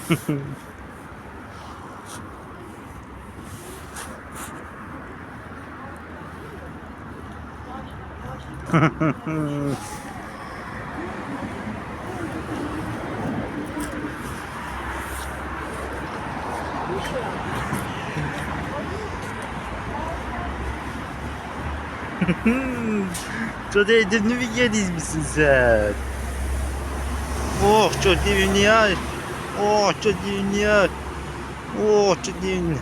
Çok eğlenceli bir yeriz misin sen? Oh çok dünya. Oh çok dünya. Oh çok dünya.